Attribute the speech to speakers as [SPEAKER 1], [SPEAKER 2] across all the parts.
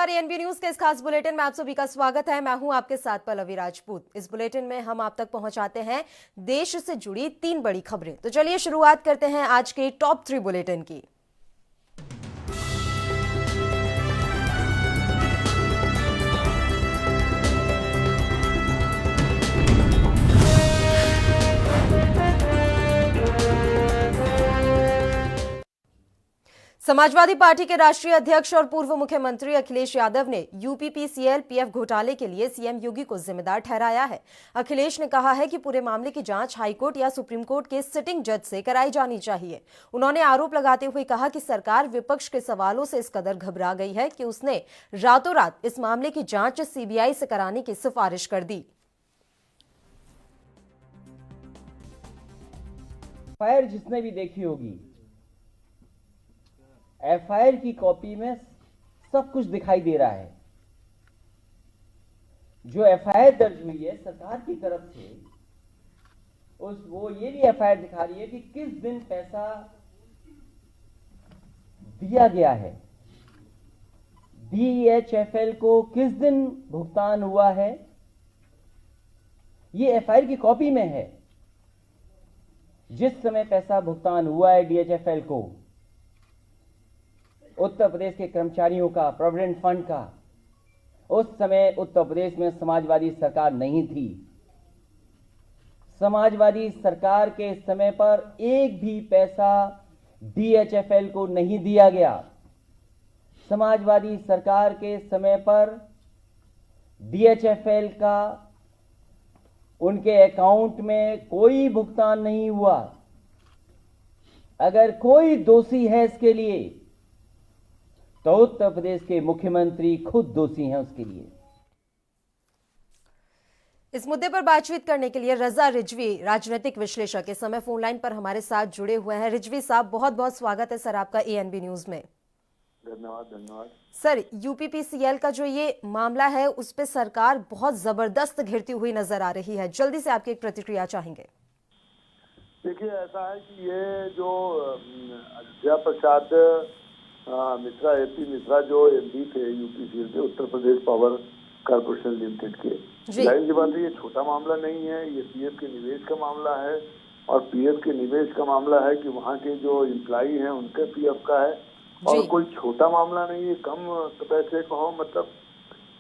[SPEAKER 1] नमस्कार। ANB news के इस खास बुलेटिन में आप सभी का स्वागत है। मैं हूं आपके साथ पल्लवी राजपूत। इस बुलेटिन में हम आप तक पहुंचाते हैं देश से जुड़ी 3 बड़ी खबरें। तो चलिए शुरुआत करते हैं आज के टॉप 3 बुलेटिन की। समाजवादी पार्टी के राष्ट्रीय अध्यक्ष और पूर्व मुख्यमंत्री अखिलेश यादव ने यूपीपीसीएल पीएफ घोटाले के लिए सीएम योगी को जिम्मेदार ठहराया है। अखिलेश ने कहा है कि पूरे मामले की जांच हाईकोर्ट या सुप्रीम कोर्ट के सिटिंग जज से कराई जानी चाहिए। उन्होंने आरोप लगाते हुए कहा कि सरकार विपक्ष के सवालों से इस कदर घबरा गई है कि उसने रातों रात इस मामले की जांच सीबीआई से कराने की सिफारिश कर दी।
[SPEAKER 2] एफआईआर जिसने भी देखी होगी, एफआईआर की कॉपी में सब कुछ दिखाई दे रहा है। जो एफआईआर दर्ज हुई है सरकार की तरफ से, वो ये भी एफआईआर दिखा रही है कि किस दिन पैसा दिया गया है, डीएचएफएल को किस दिन भुगतान हुआ है, ये एफआईआर की कॉपी में है। जिस समय पैसा भुगतान हुआ है डीएचएफएल को, उत्तर प्रदेश के कर्मचारियों का, प्रोविडेंट फंड का, उस समय उत्तर प्रदेश में समाजवादी सरकार नहीं थी। समाजवादी सरकार के समय पर एक भी पैसा डीएचएफएल को नहीं दिया गया। समाजवादी सरकार के समय पर डीएचएफएल का उनके अकाउंट में कोई भुगतान नहीं हुआ। अगर कोई दोषी है इसके लिए तो उत्तर प्रदेश के मुख्यमंत्री खुद दोषी हैं उसके लिए।
[SPEAKER 1] इस मुद्दे पर बातचीत करने के लिए रजा रिजवी, राजनीतिक विश्लेषक, इस समय फोन लाइन पर हमारे साथ जुड़े हुए हैं। रिजवी साहब, बहुत बहुत स्वागत है सर आपका एएनबी न्यूज में।
[SPEAKER 3] धन्यवाद।
[SPEAKER 1] सर, यूपीपीसीएल का जो ये मामला है उस पे सरकार बहुत जबरदस्त घिरती हुई नजर आ रही है। जल्दी से आपकी एक प्रतिक्रिया चाहेंगे।
[SPEAKER 3] देखिए, ऐसा है कि ये जो अयोध्या प्रसाद मिश्रा, एपी मिश्रा, जो एमडी थे यूपीसीएल के, Uttar Pradesh power corporation limited के, जाहिर सी बात है ये छोटा मामला नहीं है। ये पीएफ के निवेश का मामला है, और पीएफ के निवेश का मामला है कि वहाँ के जो एम्प्लॉई हैं उनके पीएफ का है, और कोई छोटा मामला नहीं है, कम पैसे कहो मतलब।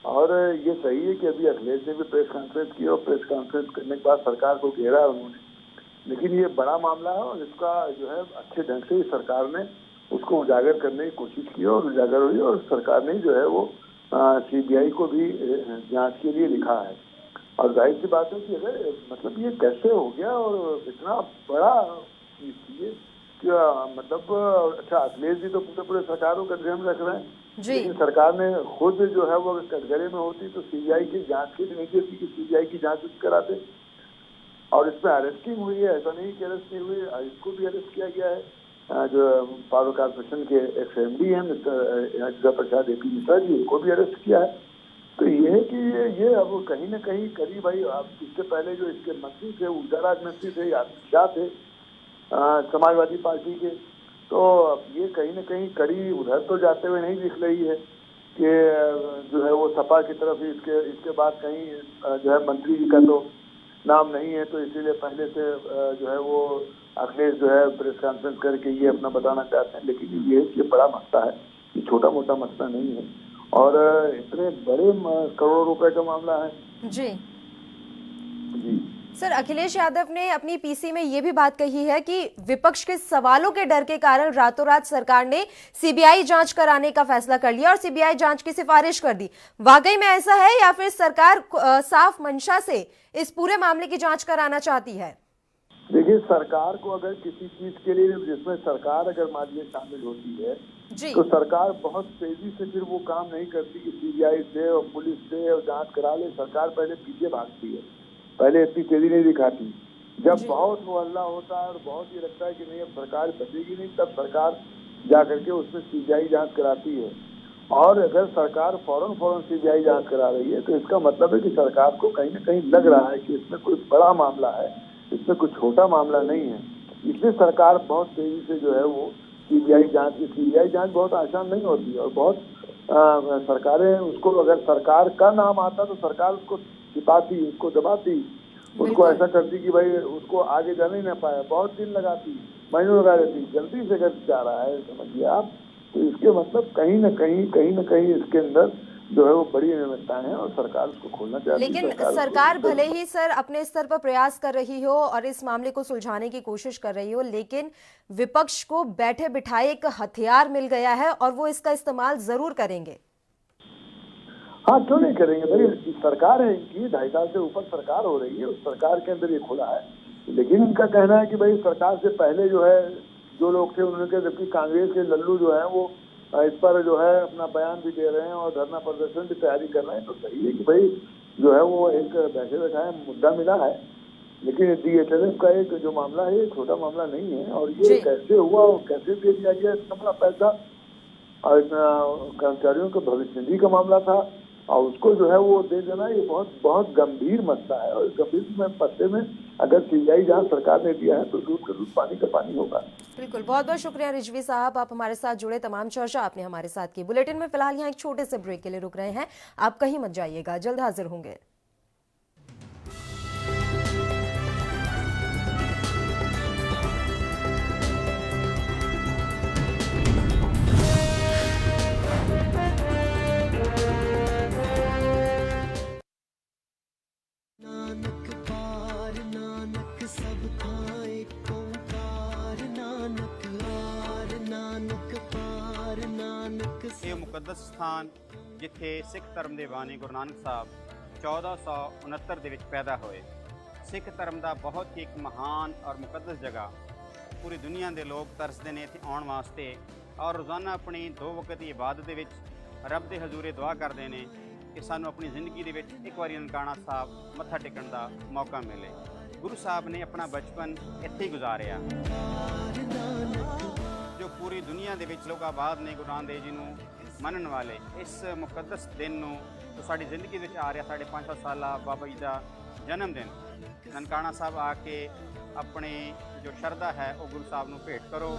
[SPEAKER 3] और ये सही है कि अभी अखिलेश ने भी प्रेस कॉन्फ्रेंस की, और प्रेस कॉन्फ्रेंस करने के बाद सरकार को घेरा है उन्होंने, लेकिन ये बड़ा मामला है और इसका जो है अच्छे ढंग से सरकार ने उसको उजागर करने की कोशिश की और उजागर हुई, और सरकार ने जो है वो सीबीआई को भी जांच के लिए लिखा है। और जाहिर सी बात है कि अगर मतलब ये कैसे हो गया और इतना बड़ा ये क्या मतलब। अच्छा, अखिलेश जी तो पूरे सरकार को कटघरे में रख रहे हैं, लेकिन सरकार ने खुद जो है वो कटघरे में होती तो सीबीआई की जांच की नहीं देती कि सीबीआई की जांच कराते। और इसमें अरेस्टिंग हुई है, ऐसा नहीं कि अरेस्ट नहीं हुई, इसको भी अरेस्ट किया गया है। जो पावर कॉर्पोरेशन के एक्स एमडी हैं मिस्टर प्रसाद एपी मिश्रा जी, उनको भी अरेस्ट किया है। तो ये है कि ये अब कहीं ना कहीं करीब भाई, अब इससे पहले जो इसके मंत्री थे, ऊर्जा राज्य मंत्री थे, अमित शाह थे समाजवादी पार्टी के, तो ये कहीं ना कहीं कड़ी उधर तो जाते हुए नहीं दिख रही है कि जो है वो सपा की तरफ ही इसके बाद कहीं जो है मंत्री जी का तो नाम नहीं है, तो इसीलिए पहले से जो है वो अखिलेश जो है प्रेस कॉन्फ्रेंस करके ये अपना बताना चाहते हैं। लेकिन ये बड़ा मसला है, ये छोटा मोटा मसला नहीं है, और इतने बड़े करोड़ों रुपए का मामला है।
[SPEAKER 1] जी सर, अखिलेश यादव ने अपनी पीसी में ये भी बात कही है कि विपक्ष के सवालों के डर के कारण रातों रात सरकार ने सीबीआई जांच कराने का फैसला कर लिया और सीबीआई जांच की सिफारिश कर दी। वाकई में ऐसा है या फिर सरकार साफ मंशा से इस पूरे मामले की जांच कराना चाहती है?
[SPEAKER 3] देखिए, सरकार को अगर किसी चीज के लिए जिसमें सरकार अगर मान लीजिए शामिल होती है तो सरकार बहुत तेजी से फिर वो काम नहीं करती कि सीबीआई से और पुलिस से और जांच करा ले। सरकार पहले पीछे भागती है, पहले इतनी तेजी नहीं दिखाती। जब बहुत वो हल्ला होता है और बहुत ये लगता है कि नहीं अब सरकार बचेगी नहीं, तब सरकार जा करके उसमें सीबीआई जांच कराती है। और अगर सरकार फौरन सीबीआई जांच करा रही है तो इसका मतलब है कि सरकार को कहीं ना कहीं लग रहा है कि इसमें कोई बड़ा मामला है, इसमें कोई छोटा मामला नहीं है। इसलिए सरकार बहुत तेजी से जो है वो सीबीआई जांच बहुत आसान नहीं होती और बहुत सरकारें उसको, अगर सरकार का नाम आता तो सरकार उसको छिपाती, उसको दबाती, उसको ऐसा करती कि भाई उसको आगे जाने ही ना पाए, बहुत दिन लगाती, महीनों लगा देती। जल्दी से अगर जा रहा है समझिए आप, तो इसके मतलब कहीं ना कहीं इसके अंदर जो है वो बड़ी अनियमितताएं हैं और सरकार उसको खोलना चाहती है।
[SPEAKER 1] लेकिन सरकार भले ही सर अपने स्तर पर प्रयास कर रही हो और इस मामले को सुलझाने की कोशिश कर रही हो, लेकिन विपक्ष को बैठे बिठाए एक हथियार मिल गया है और वो इसका इस्तेमाल जरूर करेंगे।
[SPEAKER 3] हाँ, क्यों नहीं करेंगे भाई, सरकार है इनकी, 2.5 साल से ऊपर सरकार हो रही है, उस सरकार के अंदर ये खुला है। लेकिन इनका कहना है कि भाई सरकार से पहले जो है जो लोग थे उन्होंने, जबकि कांग्रेस के लल्लू जो है वो इस पर जो है अपना बयान भी दे रहे हैं और धरना प्रदर्शन की तैयारी कर रहे हैं। तो सही है कि भाई जो है वो एक बैठे बैठाए मुद्दा मिला है, लेकिन DHLF का एक जो मामला है ये छोटा मामला नहीं है। और ये कैसे हुआ और कैसे दे दिया गया इतना बड़ा पैसा, और कर्मचारियों के भविष्य निधि का मामला था और उसको जो है वो दे देना, ये बहुत गंभीर मसला है। और गंभीर मसले में अगर CBI जहाँ सरकार ने दिया है तो दूध का दूध पानी का पानी होगा।
[SPEAKER 1] बिल्कुल, बहुत बहुत शुक्रिया रिजवी साहब, आप हमारे साथ जुड़े, तमाम चर्चा आपने हमारे साथ की। बुलेटिन में फिलहाल यहाँ एक छोटे से ब्रेक के लिए रुक रहे हैं, आप कहीं मत जाइएगा, जल्द हाजिर होंगे।
[SPEAKER 4] ਇਹ ਮੁਕੱਦਸ ਸਥਾਨ ਜਿੱਥੇ ਸਿੱਖ ਧਰਮ ਦੇ ਬਾਨੀ ਗੁਰੂ ਨਾਨਕ ਸਾਹਿਬ 1469 ਦੇ ਵਿੱਚ ਪੈਦਾ ਹੋਏ। ਸਿੱਖ ਧਰਮ ਦਾ ਬਹੁਤ ਹੀ ਇੱਕ ਮਹਾਨ ਔਰ ਮੁਕੱਦਸ ਜਗ੍ਹਾ, ਪੂਰੀ ਦੁਨੀਆ ਦੇ ਲੋਕ ਤਰਸਦੇ ਨੇ ਇੱਥੇ ਆਉਣ ਵਾਸਤੇ ਔਰ ਰੋਜ਼ਾਨਾ ਆਪਣੀ 2 ਵਕਤ ਦੀ ਇਬਾਦਤ ਦੇ ਵਿੱਚ ਰੱਬ ਦੇ ਹਜ਼ੂਰੇ ਦੁਆ ਕਰਦੇ ਨੇ ਕਿ ਸਾਨੂੰ ਆਪਣੀ ਜ਼ਿੰਦਗੀ ਦੇ ਵਿੱਚ ਇੱਕ ਵਾਰੀ ਨਨਕਾਣਾ ਸਾਹਿਬ ਮੱਥਾ ਟੇਕਣ ਦਾ ਮੌਕਾ ਮਿਲੇ। ਗੁਰੂ ਸਾਹਿਬ ਨੇ ਆਪਣਾ ਬਚਪਨ ਇੱਥੇ ਹੀ ਗੁਜ਼ਾਰਿਆ। ਜੋ ਪੂਰੀ ਦੁਨੀਆ ਦੇ ਵਿੱਚ ਲੋਕ ਆਬਾਦ ਨੇ ਗੁਰੂ ਨਾਨਕ ਦੇਵ ਜੀ ਨੂੰ ਮੰਨਣ ਵਾਲੇ, ਇਸ ਮੁਕੱਦਸ ਦਿਨ ਨੂੰ ਜੋ ਸਾਡੀ ਜ਼ਿੰਦਗੀ ਵਿੱਚ ਆ ਰਿਹਾ, ਸਾਡੇ 500 ਸਾਲਾ ਬਾਬਾ ਜੀ ਦਾ ਜਨਮ ਦਿਨ, ਨਨਕਾਣਾ ਸਾਹਿਬ ਆ ਕੇ ਆਪਣੇ ਜੋ ਸ਼ਰਧਾ ਹੈ ਉਹ ਗੁਰੂ ਸਾਹਿਬ ਨੂੰ ਭੇਟ ਕਰੋ।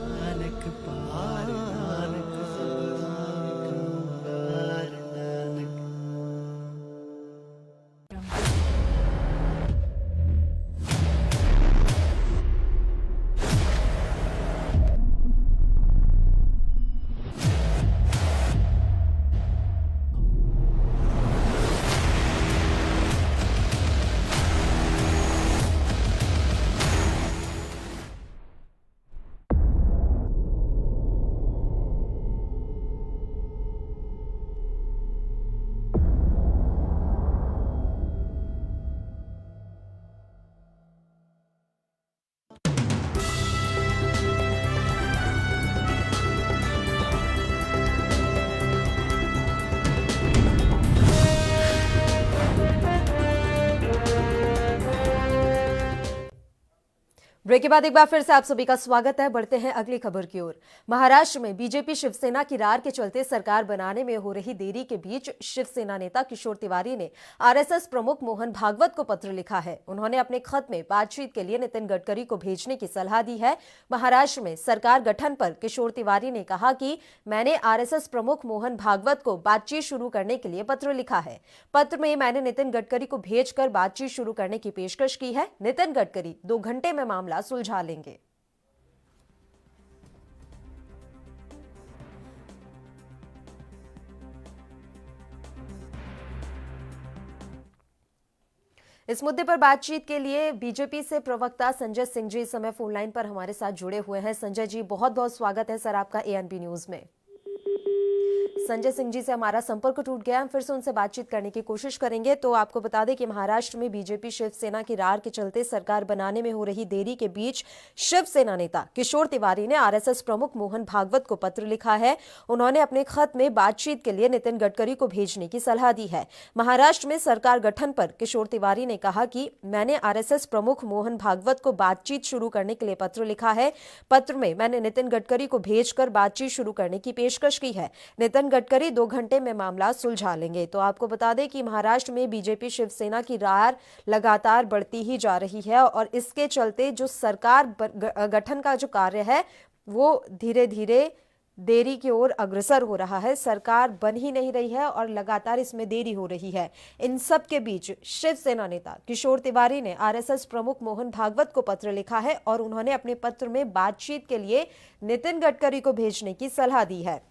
[SPEAKER 1] ब्रेक के बाद एक बार फिर से आप सभी का स्वागत है। बढ़ते हैं अगली खबर की ओर। महाराष्ट्र में बीजेपी शिवसेना की रार के चलते सरकार बनाने में हो रही देरी के बीच शिवसेना नेता किशोर तिवारी ने आरएसएस प्रमुख मोहन भागवत को पत्र लिखा है। उन्होंने अपने खत में बातचीत के लिए नितिन गडकरी को भेजने की सलाह दी है। महाराष्ट्र में सरकार गठन पर किशोर तिवारी ने कहा कि मैंने आरएसएस प्रमुख मोहन भागवत को बातचीत शुरू करने के लिए पत्र लिखा है। पत्र में मैंने नितिन गडकरी को भेजकर बातचीत शुरू करने की पेशकश की है। नितिन गडकरी 2 घंटे में मामला सुलझा लेंगे। इस मुद्दे पर बातचीत के लिए बीजेपी से प्रवक्ता संजय सिंह जी इस समय फोन लाइन पर हमारे साथ जुड़े हुए हैं। संजय जी, बहुत बहुत स्वागत है सर आपका एएनबी न्यूज में। संजय सिंह जी से हमारा संपर्क टूट गया, हम फिर से उनसे बातचीत करने की कोशिश करेंगे। तो आपको बता दें कि महाराष्ट्र में बीजेपी शिवसेना की रार के चलते सरकार बनाने में हो रही देरी के बीच शिवसेना नेता किशोर तिवारी ने आरएसएस प्रमुख मोहन भागवत को पत्र लिखा है। उन्होंने अपने खत में बातचीत के लिए नितिन गडकरी को भेजने की सलाह दी है। महाराष्ट्र में सरकार गठन पर किशोर तिवारी ने कहा कि मैंने आरएसएस प्रमुख मोहन भागवत को बातचीत शुरू करने के लिए पत्र लिखा है। पत्र में मैंने नितिन गडकरी को भेजकर बातचीत शुरू करने की पेशकश की है। नितिन गडकरी 2 घंटे में मामला सुलझा लेंगे। तो आपको बता दें कि महाराष्ट्र में बीजेपी शिवसेना की रार लगातार बढ़ती ही जा रही है और इसके चलते जो सरकार गठन का जो कार्य है वो धीरे धीरे देरी की ओर अग्रसर हो रहा है। सरकार बन ही नहीं रही है और लगातार इसमें देरी हो रही है। इन सब के बीच शिवसेना नेता किशोर तिवारी ने आरएसएस प्रमुख मोहन भागवत को पत्र लिखा है और उन्होंने अपने पत्र में बातचीत के लिए नितिन गडकरी को भेजने की सलाह दी है।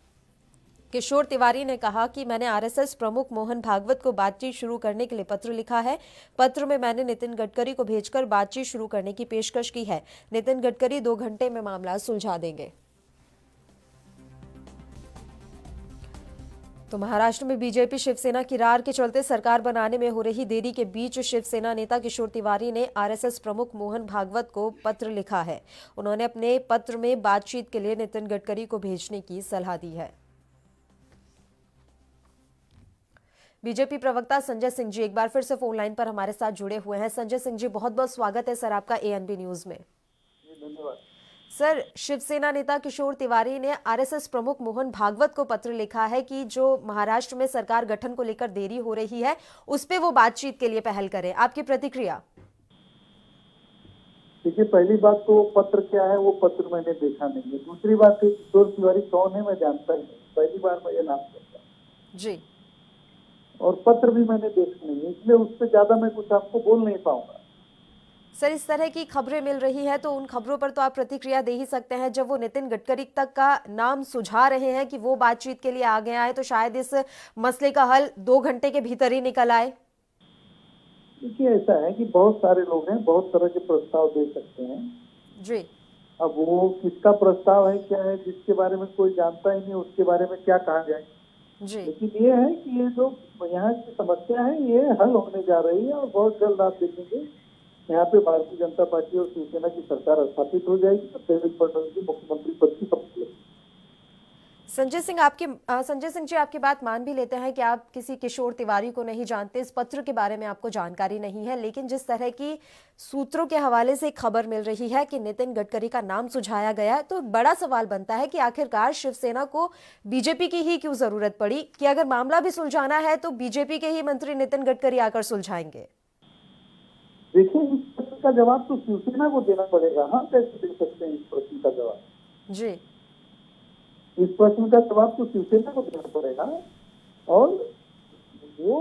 [SPEAKER 1] किशोर तिवारी ने कहा कि मैंने आरएसएस प्रमुख मोहन भागवत को बातचीत शुरू करने के लिए पत्र लिखा है। पत्र में मैंने नितिन गडकरी को भेजकर बातचीत शुरू करने की पेशकश की है। नितिन गडकरी 2 घंटे में मामला सुलझा देंगे। तो महाराष्ट्र में बीजेपी शिवसेना की रार के चलते सरकार बनाने में हो रही देरी के बीच शिवसेना नेता किशोर तिवारी ने आरएसएस प्रमुख मोहन भागवत को पत्र लिखा है। उन्होंने अपने पत्र में बातचीत के लिए नितिन गडकरी को भेजने की सलाह दी है। बीजेपी प्रवक्ता संजय सिंह जी एक बार फिर से फोन लाइन पर हमारे साथ जुड़े हुए हैं। संजय सिंह जी, बहुत बहुत स्वागत है सर आपका एएनबी न्यूज में।
[SPEAKER 3] धन्यवाद
[SPEAKER 1] सर, शिवसेना नेता किशोर तिवारी ने आरएसएस प्रमुख मोहन भागवत को पत्र लिखा है कि जो महाराष्ट्र में सरकार गठन को लेकर देरी हो रही है उस पे वो बातचीत के लिए पहल करें। आपकी प्रतिक्रिया?
[SPEAKER 5] देखिए, पहली बात तो पत्र क्या है वो पत्र मैंने देखा नहीं है। दूसरी बात है किशोर तिवारी कौन है मैं जानता नहीं, पहली बार मैं ये नाम सुनता हूं
[SPEAKER 1] जी।
[SPEAKER 5] और पत्र भी मैंने देखा नहीं है, इसलिए उस पर ज्यादा मैं कुछ आपको बोल नहीं पाऊंगा।
[SPEAKER 1] सर, इस तरह की खबरें मिल रही है तो उन खबरों पर तो आप प्रतिक्रिया दे ही सकते हैं। जब वो नितिन गडकरी तक का नाम सुझा रहे हैं कि वो बातचीत के लिए आ गया है तो शायद इस मसले का हल 2 घंटे के भीतर ही निकल आए।
[SPEAKER 5] देखिए, ऐसा है कि बहुत सारे लोग हैं, बहुत तरह के प्रस्ताव दे सकते हैं
[SPEAKER 1] जी।
[SPEAKER 5] अब वो किसका प्रस्ताव है क्या है जिसके बारे में कोई जानता ही नहीं, उसके बारे में क्या कहा जाए।
[SPEAKER 1] जी।
[SPEAKER 5] लेकिन ये है कि ये जो यहाँ की समस्या है ये हल होने जा रही है और बहुत जल्द आप देखेंगे यहाँ पे भारतीय जनता पार्टी और शिवसेना की सरकार स्थापित हो जाएगी तो देवेंद्र फडणवीस की मुख्यमंत्री पद की शपथ लेंगे।
[SPEAKER 1] संजय सिंह जी, आपकी बात मान भी लेते हैं कि आप किसी किशोर तिवारी को नहीं जानते, इस पत्र के बारे में आपको जानकारी नहीं है, लेकिन जिस तरह की सूत्रों के हवाले से खबर मिल रही है कि नितिन गडकरी का नाम सुझाया गया है तो बड़ा सवाल बनता है कि आखिरकार शिवसेना को बीजेपी की ही क्यों जरूरत पड़ी कि अगर मामला भी सुलझाना है तो बीजेपी के ही मंत्री नितिन गडकरी आकर सुलझाएंगे।
[SPEAKER 5] देखिए, इस प्रश्न का जवाब तो शिवसेना को देना पड़ेगा। हम कैसे दे सकते हैं इस प्रश्न का जवाब?
[SPEAKER 1] जी।
[SPEAKER 5] इस प्रश्न का जवाब तो शिवसेना को देना पड़ेगा और वो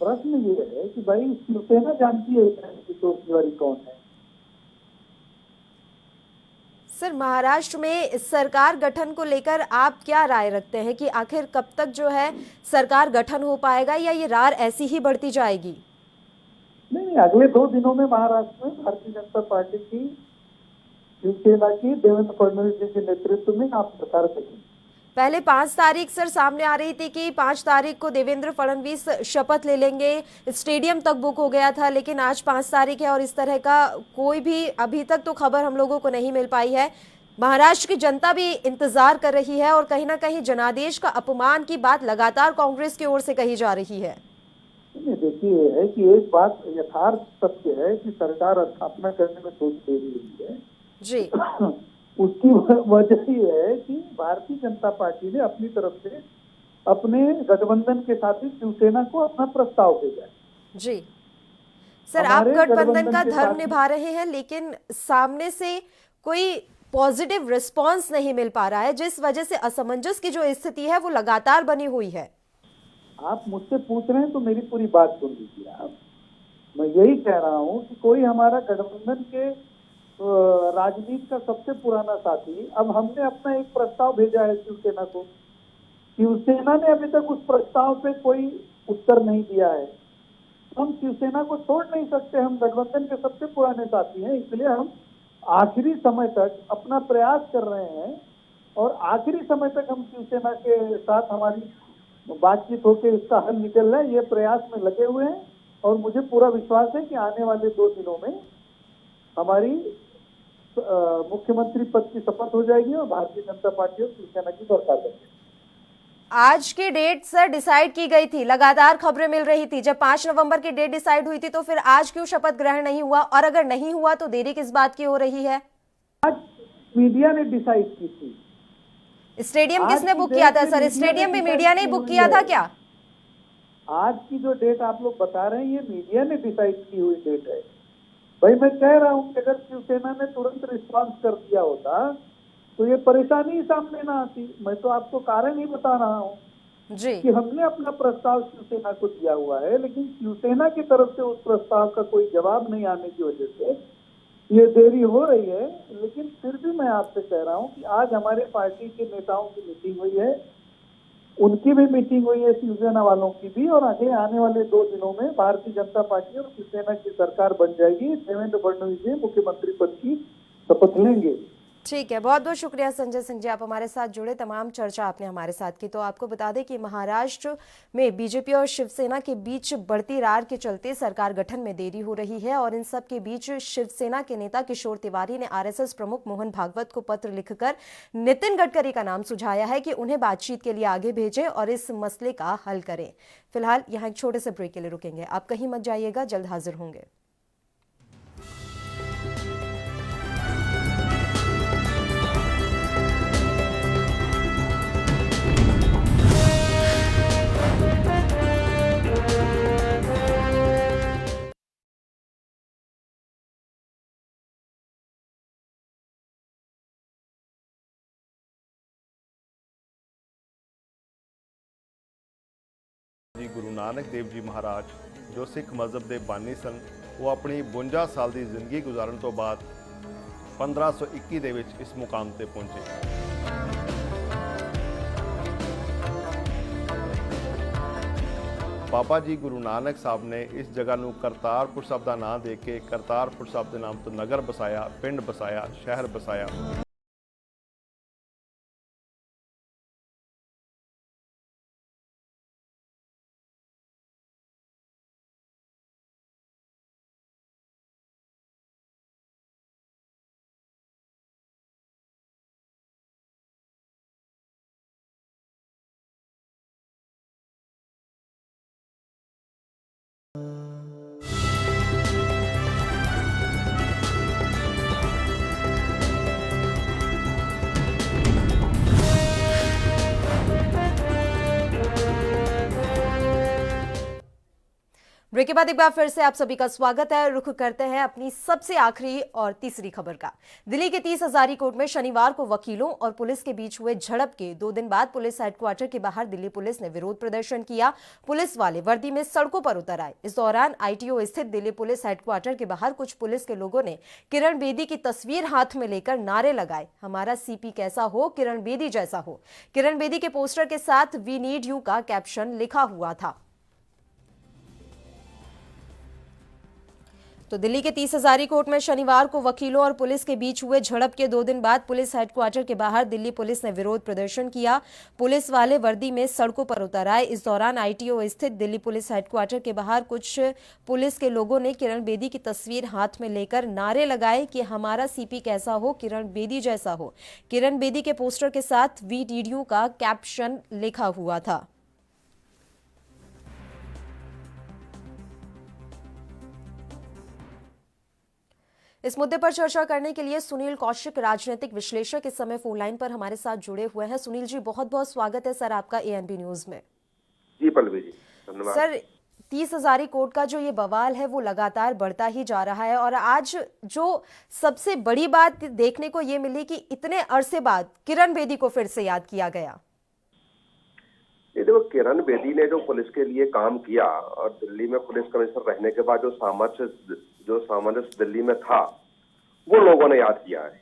[SPEAKER 5] प्रश्न ये है कि भाई शिवसेना जानती है किशोर तिवारी कौन है।
[SPEAKER 1] सर, महाराष्ट्र में सरकार गठन को लेकर आप क्या राय रखते हैं कि आखिर कब तक जो है सरकार गठन हो पाएगा या ये रार ऐसी ही बढ़ती जाएगी?
[SPEAKER 5] नहीं, अगले 2 दिनों में महाराष्ट्र में भारतीय जनता पार्टी की शिवसेना की देवेंद्र फडणवीस जी के नेतृत्व में आप सरकार देखेंगे।
[SPEAKER 1] पहले 5 तारीख सर सामने आ रही थी कि 5 तारीख को देवेंद्र फडणवीस शपथ ले लेंगे, स्टेडियम तक बुक हो गया था, लेकिन आज 5 तारीख है और इस तरह का कोई भी अभी तक तो खबर हम लोगों को नहीं मिल पाई है। महाराष्ट्र की जनता भी इंतजार कर रही है और कहीं ना कहीं जनादेश का अपमान की बात लगातार कांग्रेस की ओर से कही जा रही है।
[SPEAKER 5] देखिए, है कि एक बात यथार्थ सत्य है कि सरकार स्थापना करने में थोड़ी देरी हुई है
[SPEAKER 1] जी।
[SPEAKER 5] उसकी वजह ये है कि भारतीय जनता पार्टी ने अपनी तरफ से अपने गठबंधन के साथी शिवसेना को अपना प्रस्ताव भेजा है।
[SPEAKER 1] जी सर, आप गठबंधन का धर्म निभा रहे हैं लेकिन सामने से कोई पॉजिटिव रिस्पांस नहीं मिल पा रहा है, जिस वजह से असमंजस की जो स्थिति है वो लगातार बनी हुई है।
[SPEAKER 5] आप मुझसे पूछ रहे हैं तो मेरी पूरी बात सुन लीजिए आप। मैं यही कह रहा हूं कि कोई हमारा गठबंधन के राजनीति का सबसे पुराना साथी, अब हमने अपना एक प्रस्ताव भेजा है शिवसेना को, शिवसेना ने अभी तक उस प्रस्ताव पे कोई उत्तर नहीं दिया है। हम शिवसेना को छोड़ नहीं सकते, हम गठबंधन के सबसे पुराने साथी हैं, इसलिए हम आखिरी समय तक अपना प्रयास कर रहे हैं और आखिरी समय तक हम शिवसेना के साथ हमारी बातचीत होकर इसका हल निकल रहा है, ये प्रयास में लगे हुए हैं और मुझे पूरा विश्वास है कि आने वाले 2 दिनों में हमारी मुख्यमंत्री पद की शपथ हो जाएगी और भारतीय जनता पार्टी और शिवसेना की सरकार बनेगी।
[SPEAKER 1] आज की डेट सर डिसाइड की गई थी, लगातार खबरें मिल रही थी, जब 5 नवंबर की डेट डिसाइड हुई थी तो फिर आज क्यों शपथ ग्रहण नहीं हुआ, और अगर नहीं हुआ तो देरी किस बात की हो रही है?
[SPEAKER 5] आज मीडिया ने डिसाइड की थी।
[SPEAKER 1] स्टेडियम किसने बुक किया था सर? स्टेडियम भी मीडिया ने बुक किया था क्या?
[SPEAKER 5] आज की जो डेट आप लोग बता रहे हैं ये मीडिया ने डिसाइड की हुई डेट है। भाई मैं कह रहा हूं कि अगर शिवसेना ने तुरंत रिस्पांस कर दिया होता तो ये परेशानी ही सामने ना आती। मैं तो आपको कारण ही बता रहा हूँ
[SPEAKER 1] जी।
[SPEAKER 5] कि हमने अपना प्रस्ताव शिवसेना को दिया हुआ है, लेकिन शिवसेना की तरफ से उस प्रस्ताव का कोई जवाब नहीं आने की वजह से ये देरी हो रही है। लेकिन फिर भी मैं आपसे कह रहा हूँ कि आज हमारे पार्टी के नेताओं की मीटिंग हुई है, उनकी भी मीटिंग हुई है, शिवसेना वालों की भी, और आगे आने वाले 2 दिनों में भारतीय जनता पार्टी और शिवसेना की सरकार बन जाएगी। देवेंद्र फडणवीस जी मुख्यमंत्री पद की शपथ लेंगे।
[SPEAKER 1] ठीक है, बहुत बहुत शुक्रिया संजय सिंह जी, आप हमारे साथ जुड़े, तमाम चर्चा आपने हमारे साथ की। तो आपको बता दें कि महाराष्ट्र में बीजेपी और शिवसेना के बीच बढ़ती रार के चलते सरकार गठन में देरी हो रही है, और इन सब के बीच शिवसेना के नेता किशोर तिवारी ने आरएसएस प्रमुख मोहन भागवत को पत्र लिखकर नितिन गडकरी का नाम सुझाया है कि उन्हें बातचीत के लिए आगे भेजें और इस मसले का हल करें। फिलहाल यहाँ एक छोटे से ब्रेक के लिए रुकेंगे, आप कहीं मत जाइएगा, जल्द हाजिर होंगे।
[SPEAKER 6] जी गुरु नानक देव जी महाराज जो सिख मजहब के बानी सन, वो अपनी 52 साल की जिंदगी गुजारन तो बाद 1521 दे विच इस मुकाम ते पहुंचे। बाबा जी गुरु नानक साहब ने इस जगह नूं करतारपुर साहब का नाम दे के करतारपुर साहब के नाम तो नगर बसाया, पिंड बसाया, शहर बसाया।
[SPEAKER 1] ब्रेक के बाद एक बार फिर से आप सभी का स्वागत है। रुख करते हैं अपनी सबसे आखिरी और तीसरी खबर का। दिल्ली के 30 हजारीकोट में शनिवार को वकीलों और पुलिस के बीच हुए झड़प के 2 दिन बाद पुलिस हेडक्वार्टर के बाहर दिल्ली पुलिस ने विरोध प्रदर्शन किया। पुलिस वाले वर्दी में सड़कों पर उतर आए। इस दौरान आईटीओ स्थित दिल्ली पुलिस हेडक्वार्टर के बाहर कुछ पुलिस के लोगों ने किरण बेदी की तस्वीर हाथ में लेकर नारे लगाए, हमारा सीपी कैसा हो, किरण बेदी जैसा हो। किरण बेदी के पोस्टर के साथ वी नीड यू का कैप्शन लिखा हुआ था। तो दिल्ली के 30 हजारीकोट में शनिवार को वकीलों और पुलिस के बीच हुए झड़प के 2 दिन बाद पुलिस हेडक्वार्टर के बाहर दिल्ली पुलिस ने विरोध प्रदर्शन किया। पुलिस वाले वर्दी में सड़कों पर उतर आए। इस दौरान आईटीओ स्थित दिल्ली पुलिस हेडक्वार्टर के बाहर कुछ पुलिस के लोगों ने किरण बेदी की तस्वीर हाथ में लेकर नारे लगाए कि हमारा सीपी कैसा हो, किरण बेदी जैसा हो। किरण बेदी के पोस्टर के साथ वी नीड यू का कैप्शन लिखा हुआ था। इस मुद्दे पर चर्चा करने के लिए सुनील कौशिक, राजनीतिक विश्लेषक, इस समय फोन लाइन पर हमारे साथ जुड़े हुए हैं। सुनील जी, बहुत बहुत स्वागत है सर आपका एएनबी न्यूज में।
[SPEAKER 7] जी पल्लवी जी, धन्यवाद।
[SPEAKER 1] सर, 30 हजारीकोट का जो ये बवाल है वो लगातार बढ़ता ही जा रहा है, और आज जो सबसे बड़ी बात देखने को ये मिली कि इतने अरसे बाद किरण बेदी को फिर से याद किया गया।
[SPEAKER 7] ये देखो, किरण बेदी ने जो पुलिस के लिए काम किया और दिल्ली में पुलिस कमिश्नर रहने के बाद जो सामंजस्य दिल्ली में था वो लोगों ने याद किया है।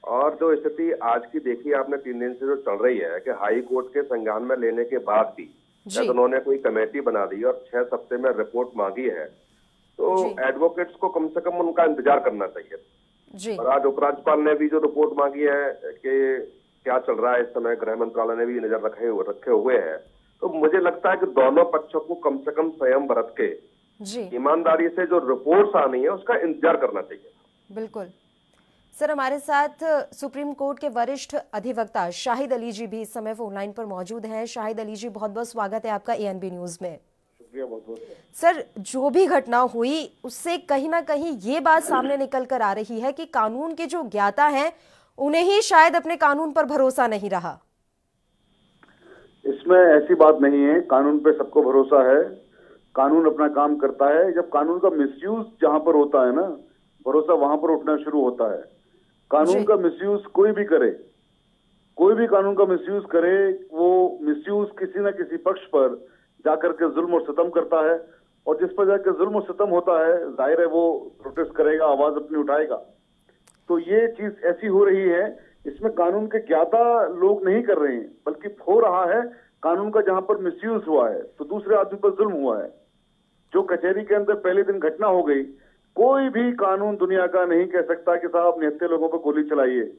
[SPEAKER 7] और जो स्थिति आज की देखी आपने 3 दिन से जो चल रही है कि हाई कोर्ट के संज्ञान में लेने के बाद भी जब उन्होंने कोई कमेटी बना दी और 6 हफ्ते में रिपोर्ट मांगी है, तो एडवोकेट्स को कम से कम उनका इंतजार करना चाहिए। और आज उपराज्यपाल ने भी जो रिपोर्ट मांगी है कि क्या चल रहा है इस समय, गृह मंत्रालय ने भी नजर रखे हुए हैं। तो मुझे लगता है कि दोनों पक्षों को कम से कम संयम बरत के ईमानदारी से जो रिपोर्ट्स आनी है उसका इंतजार करना चाहिए।
[SPEAKER 1] बिल्कुल सर, हमारे साथ सुप्रीम कोर्ट के वरिष्ठ अधिवक्ता शाहिद अली जी भी इस समय फोन लाइन पर मौजूद हैं। शाहिद अली जी, बहुत बहुत स्वागत है आपका एएनबी न्यूज में।
[SPEAKER 7] शुक्रिया बहुत बहुत।
[SPEAKER 1] सर, जो भी घटना हुई उससे कहीं ना कहीं ये बात सामने निकल कर आ रही है कि कानून के जो ज्ञाता हैं उन्हें ही शायद अपने कानून पर भरोसा नहीं रहा।
[SPEAKER 8] इसमें ऐसी बात नहीं है, कानून पे सबको भरोसा है, कानून अपना काम करता है। जब कानून का मिसयूज जहां पर होता है ना, भरोसा वहां पर उठना शुरू होता है। कानून का मिसयूज कोई भी करे, कोई भी कानून का मिसयूज करे, वो मिसयूज किसी न किसी पक्ष पर जाकर के जुल्म और सितम करता है, और जिस पर जाकर जुल्म और सितम होता है जाहिर है वो प्रोटेस्ट करेगा, आवाज अपनी उठाएगा। तो ये चीज ऐसी हो रही है, इसमें कानून के ज्ञाता लोग नहीं कर रहे हैं, बल्कि हो रहा है कानून का जहां पर मिसयूज हुआ है तो दूसरे आदमी पर जुल्म हुआ है। जो कचहरी के अंदर पहले दिन घटना हो गई, कोई भी कानून दुनिया का नहीं कह सकता कि साहब निहत्थे लोगों पर गोली चलाइए।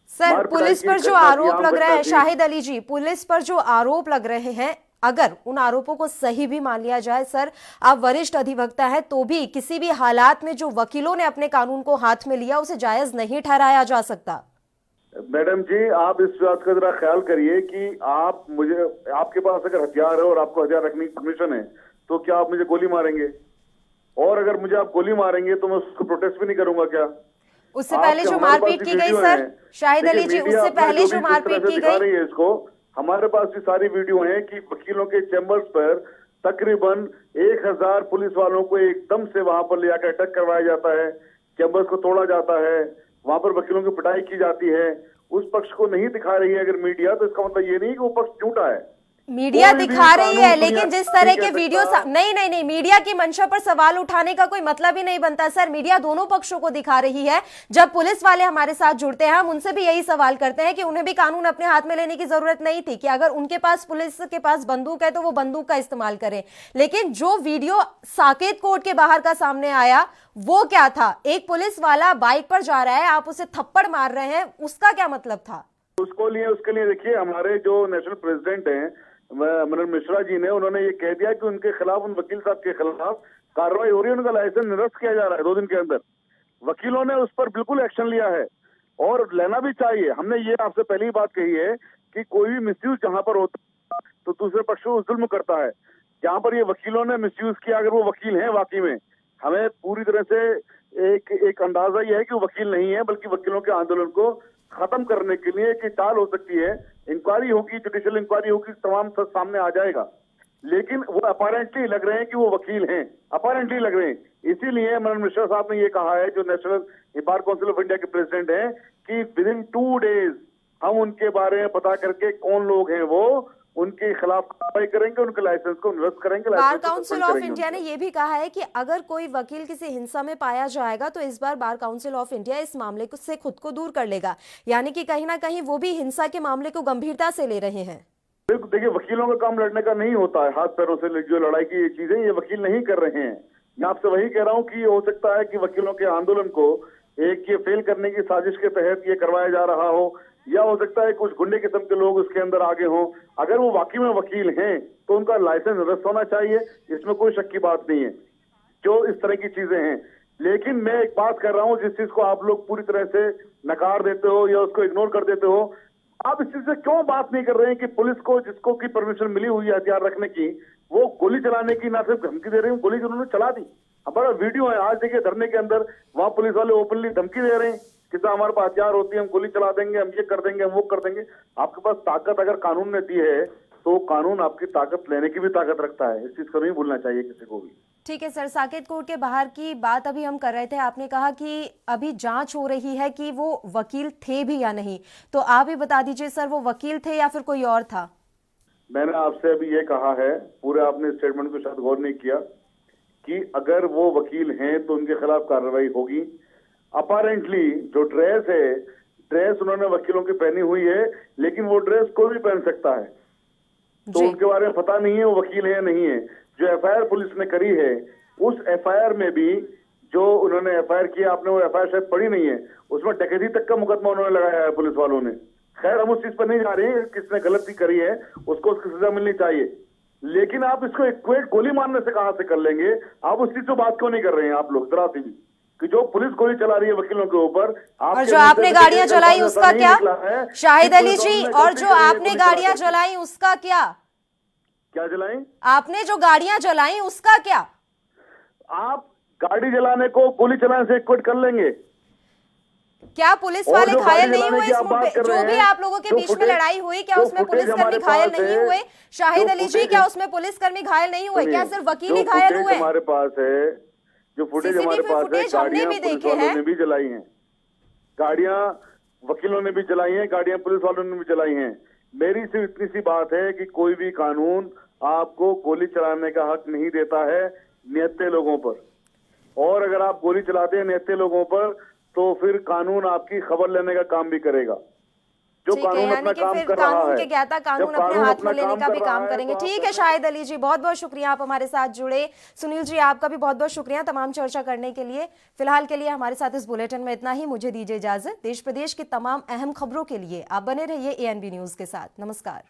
[SPEAKER 1] सर, पुलिस पर जो आरोप लग रहे हैं, शाहिद अली जी, पुलिस पर जो आरोप लग रहे हैं, अगर उन आरोपों को सही भी मान लिया जाए, सर आप वरिष्ठ अधिवक्ता हैं, तो भी किसी भी हालात में जो वकीलों ने अपने कानून को हाथ में लिया उसे जायज नहीं ठहराया जा सकता।
[SPEAKER 8] मैडम जी, आप इस बात का जरा ख्याल करिए कि आप मुझे, आपके पास अगर हथियार है और आपको हथियार रखने की परमिशन है तो क्या आप मुझे गोली मारेंगे? और अगर मुझे आप गोली मारेंगे तो मैं उसको प्रोटेस्ट भी नहीं करूंगा क्या?
[SPEAKER 1] उससे पहले जो मारपीट की गई सर, शाहिद अली जी, उससे पहले जो मारपीट की गई,
[SPEAKER 8] इसको हमारे पास भी सारी वीडियो है कि वकीलों के चैम्बर्स पर तकरीबन 1000 पुलिस वालों को एकदम से वहां पर ले जाकर अटैक करवाया जाता है, चैम्बर्स को तोड़ा जाता है, वहां पर वकीलों की पिटाई की जाती है। उस पक्ष को नहीं दिखा रही है अगर मीडिया, तो इसका मतलब ये नहीं कि वो पक्ष झूठा है।
[SPEAKER 1] मीडिया दिखा रही है, लेकिन जिस तरह के वीडियो नहीं, मीडिया की मंशा पर सवाल उठाने का कोई मतलब ही नहीं बनता सर। मीडिया दोनों पक्षों को दिखा रही है। जब पुलिस वाले हमारे साथ जुड़ते हैं, हम उनसे भी यही सवाल करते हैं कि उन्हें भी कानून अपने हाथ में लेने की जरूरत नहीं थी, कि अगर उनके पास, पुलिस के पास बंदूक है तो वो बंदूक का इस्तेमाल करें। लेकिन जो वीडियो साकेत कोर्ट के बाहर का सामने आया, वो क्या था? एक पुलिस वाला बाइक पर जा रहा है, आप उसे थप्पड़ मार रहे हैं, उसका क्या मतलब था?
[SPEAKER 8] उसके लिए देखिए, हमारे जो नेशनल प्रेसिडेंट हैं मनोज मिश्रा जी ने, उन्होंने ये कह दिया कि उनके खिलाफ, उन वकील साहब के खिलाफ कार्रवाई हो रही है, उनका लाइसेंस निरस्त किया जा रहा है 2 दिन के अंदर। वकीलों ने उस पर बिल्कुल एक्शन लिया है और लेना भी चाहिए। हमने ये आपसे पहले ही बात कही है कि कोई भी मिसयूज जहां पर होता है तो दूसरे पक्ष को जुल्म करता है। जहां पर ये वकीलों ने मिसयूज किया, अगर वो वकील हैं वाकई में, हमें पूरी तरह से एक अंदाजा यह है कि वो वकील नहीं है, बल्कि वकीलों के आंदोलन को खत्म करने के लिए कि टाल हो सकती है, इंक्वायरी होगी, जुडिशियल इंक्वायरी होगी, तमाम सब सामने आ जाएगा। लेकिन वो अपैरेंटली लग रहे हैं कि वो वकील हैं, अपैरेंटली लग रहे हैं। इसीलिए मनोज मिश्रा साहब ने ये कहा है, जो national bar council of India के प्रेसिडेंट हैं, कि विद इन 2 डेज हम उनके बारे में पता करके कौन लोग हैं वो, उनके खिलाफ कार्रवाई करेंगे, उनके लाइसेंस को निरस्त करेंगे।
[SPEAKER 1] बार काउंसिल ऑफ इंडिया ने यह भी कहा है कि अगर कोई वकील किसी हिंसा में पाया जाएगा तो इस बार बार काउंसिल ऑफ इंडिया इस मामले से खुद को दूर कर लेगा, यानी कि कहीं ना कहीं वो भी हिंसा के मामले को गंभीरता से ले रहे हैं।
[SPEAKER 8] बिल्कुल, देखिए, वकीलों का काम लड़ने का नहीं होता है, हाथ पैरों से जो लड़ाई की ये चीजें ये वकील नहीं कर रहे हैं। मैं आपसे वही कह रहा हूँ कि हो सकता है कि वकीलों के आंदोलन को एक ये फेल करने की साजिश के तहत ये करवाया जा रहा हो, या हो सकता है कुछ गुंडे किस्म के लोग उसके अंदर आगे हों। अगर वो वाकई में वकील हैं तो उनका लाइसेंस निरस्त होना चाहिए, इसमें कोई शक की बात नहीं है, जो इस तरह की चीजें हैं। लेकिन मैं एक बात कर रहा हूं, जिस चीज को आप लोग पूरी तरह से नकार देते हो या उसको इग्नोर कर देते हो, आप इस चीज से क्यों बात नहीं कर रहे हैं कि पुलिस को, जिसको की परमिशन मिली हुई है हथियार रखने की, वो गोली चलाने की ना सिर्फ धमकी दे रहे हैं, गोली उन्होंने चला दी। हमारा वीडियो है, आज देखिए धरने के अंदर वहां पुलिस वाले ओपनली धमकी दे रहे हैं कि हमारे पास हथियार होती है, हम गोली चला देंगे, हम ये कर देंगे, हम वो कर देंगे। आपके पास ताकत अगर कानून ने दी है तो कानून आपकी ताकत लेने की भी ताकत रखता है, इस चीज को नहीं भूलना चाहिए किसी को भी।
[SPEAKER 1] ठीक है सर, साकेत कोर्ट के बाहर की बात अभी हम कर रहे थे, आपने कहा कि अभी जांच हो रही है कि वो वकील थे भी या नहीं, तो आप ही बता दीजिए सर, वो वकील थे या फिर कोई और था?
[SPEAKER 8] मैंने आपसे अभी ये कहा है, पूरे आपने स्टेटमेंट को शायद गौर नहीं किया, कि अगर वो वकील हैं तो उनके खिलाफ कार्रवाई होगी। अपैरेंटली जो ड्रेस है, ड्रेस उन्होंने वकीलों की पहनी हुई है, लेकिन वो ड्रेस कोई भी पहन सकता है, तो उनके बारे में पता नहीं है वो वकील है या नहीं है। जो एफआईआर पुलिस ने करी है, उस एफआईआर में भी जो उन्होंने एफआईआर किया, आपने वो एफआईआर शायद पढ़ी नहीं है, उसमें डकैती तक का मुकदमा उन्होंने लगाया है पुलिस वालों ने। खैर, हम उस चीज पर नहीं जा रहे हैं, किसने गलती करी है उसको उसकी सजा मिलनी चाहिए, लेकिन आप इसको इक्वेट गोली मारने से कहां से कर लेंगे? आप उस चीज से बात क्यों नहीं कर रहे हैं आप लोग जरा सी भी, कि जो पुलिस गोली चला रही है वकीलों के ऊपर,
[SPEAKER 1] और जो आपने गाड़ियां जलाई उसका क्या, शाहिद अली जी? और जो आपने गाड़ियां जलाई उसका क्या?
[SPEAKER 8] क्या जलाई?
[SPEAKER 1] आपने जो गाड़ियां जलाई उसका क्या?
[SPEAKER 8] आप गाड़ी जलाने को गोली चलाने से इक्वेट कर लेंगे?
[SPEAKER 1] क्या पुलिस वाले घायल नहीं हुए इस मुठभेड़, जो भी आप लोगों के बीच में लड़ाई हुई, क्या उसमें पुलिसकर्मी घायल नहीं हुए? शाहिद अली जी, क्या उसमें पुलिसकर्मी घायल नहीं हुए? क्या सिर्फ वकील ही घायल हुए?
[SPEAKER 8] हमारे पास है, जो फुटेज हमारे पास है,
[SPEAKER 1] हमने भी देखे हैं,
[SPEAKER 8] भी जलाई हैं गाड़ियां, वकीलों ने भी चलाई हैं, गाड़ियां पुलिस वालों ने भी चलाई हैं। मेरी सिर्फ इतनी सी बात है कि कोई भी कानून आपको गोली चलाने का हक नहीं देता है निहत्थे लोगों पर, और अगर आप गोली चलाते हैं निहत्थे लोगों पर तो फिर कानून आपकी खबर लेने का काम भी करेगा। जो
[SPEAKER 1] ठीक है,
[SPEAKER 8] कानून
[SPEAKER 1] यानी
[SPEAKER 8] अपना
[SPEAKER 1] कि
[SPEAKER 8] काम
[SPEAKER 1] फिर
[SPEAKER 8] कर रहा
[SPEAKER 1] कानून
[SPEAKER 8] है,
[SPEAKER 1] के ज्ञाता कानून
[SPEAKER 8] जब
[SPEAKER 1] अपने हाथ में
[SPEAKER 8] अपना
[SPEAKER 1] लेने का
[SPEAKER 8] कर
[SPEAKER 1] भी
[SPEAKER 8] रहा
[SPEAKER 1] काम
[SPEAKER 8] है,
[SPEAKER 1] करेंगे।
[SPEAKER 8] तो
[SPEAKER 1] ठीक है शाहिद अली जी, बहुत बहुत शुक्रिया, आप हमारे साथ जुड़े। सुनील जी, आपका भी बहुत बहुत शुक्रिया तमाम चर्चा करने के लिए। फिलहाल के लिए हमारे साथ इस बुलेटिन में इतना ही, मुझे दीजिए इजाजत। देश प्रदेश की तमाम अहम खबरों के लिए आप बने रहिए ANB न्यूज के साथ। नमस्कार।